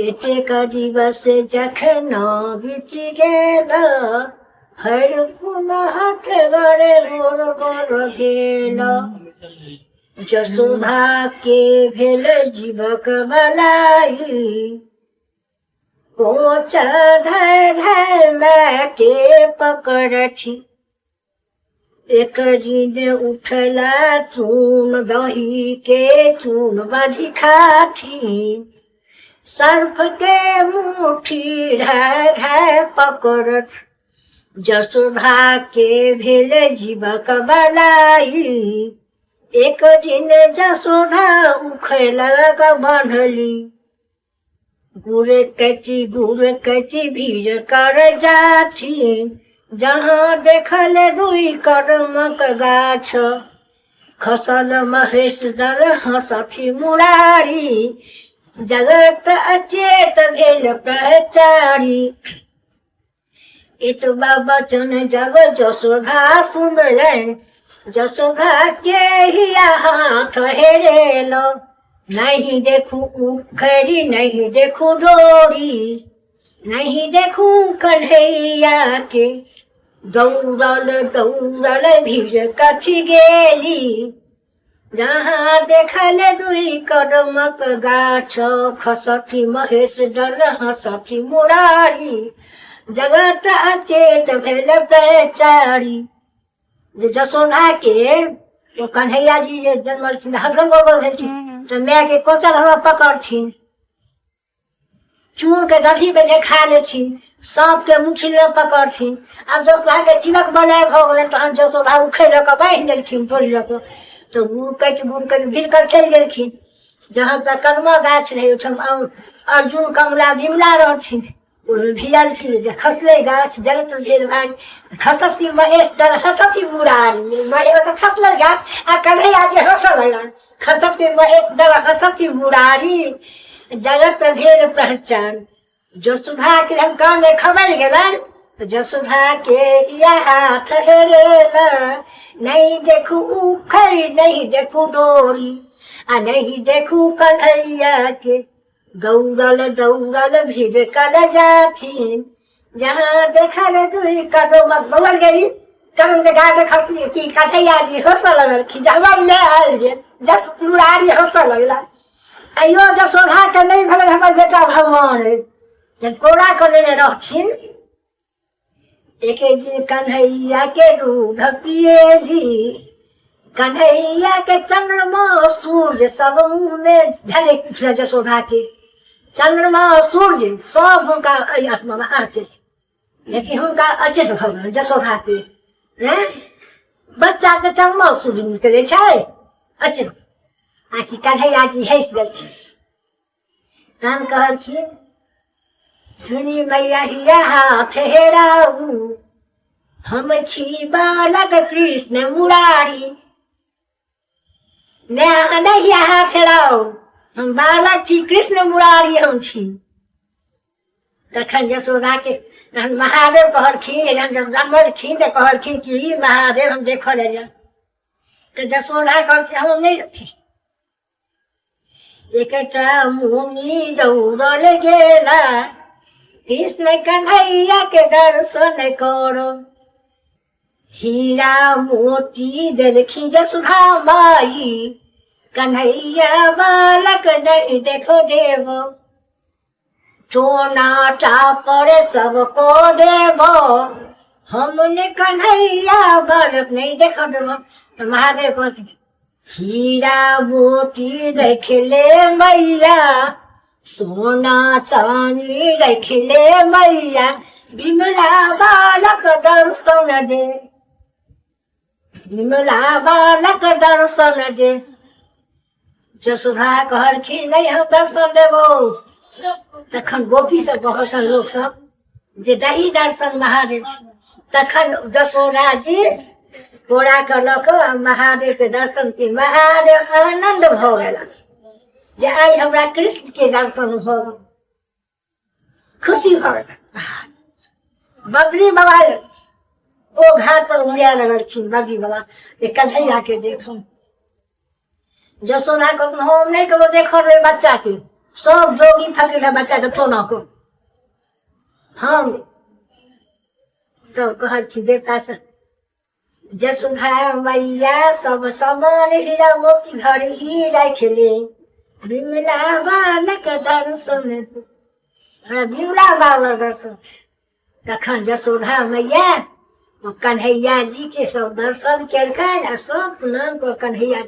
एतेक दिवस जखन बीति गेल, हर पुनः गरे गोर गोर भेल। जसोधा के भेल जीवक बलाई, कोच धै धै मै के पकड़थि। एक दिन उठला चून दही के चून बधि खाथी, सर्फ के मुट्ठी धै धै पकड़त। जसोधा के भेल जीवक बलाई, एक दिन जसोधा उखलक बन्हली। गुड़ कची भीड़ कर जाथी, जहाँ देखल दुई कदमक गाछ। खसल महेश दर हंसथी मुरारी, जगत अचेत भेल प्रचारी। इतबा बचन जब जसोधा सुनलन, जसोधा के हिया हाथ हेरेल। नहीं देखू उखरी नहीं देखू डोरी, नहीं देखू कन्हैया के। दौड़ल दौड़ल भीड़ कथी गेली, जहाँ देखल दुई कदमक गाछ। खसथी महेश डर हंसथी मुरारी, जगत अचेत भेल प्रचारी। जसोधा के तो कन्हैया जी जे जन्मलखिन हसन गोबर भेलखिन, तो माय के कोचल हमरा पकड़थिन, चून के दही पे जे खा लेथिन, सांप के मुट्ठी में पकड़थिन। अब जसोधा के जीवक बलाय भ गेलै, तहन जसोधा उखड़ के बांधि देलखिन डोरी लऽ कऽ। तो गुड़ कटि भीड़ कर चलि गेलखिन। जहाँ तक कदमा गाछ रहै, ओहिठाम अर्जुन कमला बिमला रहथिन। भिड़लखिन जे खसले गाछ, जगत भेल भारी। खसथी महेश डर हंसथी मुरारी, महेश खसले गाछ आ कन्हैया जी हंसऽ लगलन। खसथी महेश डर हंसथी मुरारी, जगत भेल पहचान। जसोधा के कान में खबर गेलन, जसोधा के या हाथ हेरेला। नहीं देखू उखड़ नहीं देखू डोरी, आ नहीं देखू कन्हैया के। दौड़ल दौड़ल भीड़ कर जाथिन, जहाँ देखल दुई कदमक बगल गई। कदम के गाड़ देखलखिन कि कन्हैया जी हंसऽ लगलखिन, हमर माय आबि गेल। जस मुरारी हंसऽ लगला। अयो जसोधा के नहीं भेल हमर बेटा भगवान है, जब कोड़ा कर लेने रहथिन। एक दिन कन्हैया के दूध पिएली, कन्हैया के चंद्रमा सूर्य सब में झलक उठल। जसोधा के चंद्रमा सूर्य सब हुनका आसमान में आके, लेकिन हुनका अचेत भ गेल। जसोधा के बच्चा के चंद्रमा सूर्य निकले छै अचेत। आकि कन्हैया जी हंस देलखिन, तहन कहलखिन सुनी मैया हिया हाथ हेराऊ, हम छी बालक कृष्ण मुरारी। मैं नहीं हाथ हेराऊ, हम बालक छी कृष्ण मुरारी हम छी। तखन जसोधा के महादेव कहलखिन, जब जन्मलखिन तो कहलखिन कि महादेव हम देखऽ ले जा। तो जसोधा कहलखिन हम नहीं देखी। एकटा मुनि दौड़ल गेला, कृष्ण कन्हैया के दर्शन करो। हीरा मोती देलखिन जसोधा माई, कन्हैया बालक नहीं देखो देवो। सोना चापर सबको देवो, हमने कन्हैया बालक नहीं देखो देवो। तो महादेव कहते हीरा मोती रख ले मैया, सोना चांदी रख ले मैया, बिमला बालक दर्शन दे, बिमला बालक दर्शन दे। जसोधा कहलखिन नहीं हम दर्शन देबो। तखन गोपी सब कहतन लोग सब जे दही दर्शन महादेव। तखन जसोधा जी कोड़ा के लऽ कऽ महादेव के दर्शन के महादेव आनंद भ गेला जे आइ हमरा कृष्ण के दर्शन भ गेल। खुशी भ गेल। बद्री बाबा ओ घाट पर उड़िया लगलखिन, बद्री बाबा कन्हैया के देखो। जसोधा को हम नहीं करो देखो रे बच्चा के, सब जोगी फकीर बच्चा के टोना को हम सब कहर छी देवता से जसुधा मैया सब समान हीरा मोती घर ही राखले बिमला बालक दर्शन बिमला बालक दर्शन तखन जसोधा मैया कन्हैया जी के सब दर्शन केलखिन आ सब नाम पर कन्हैया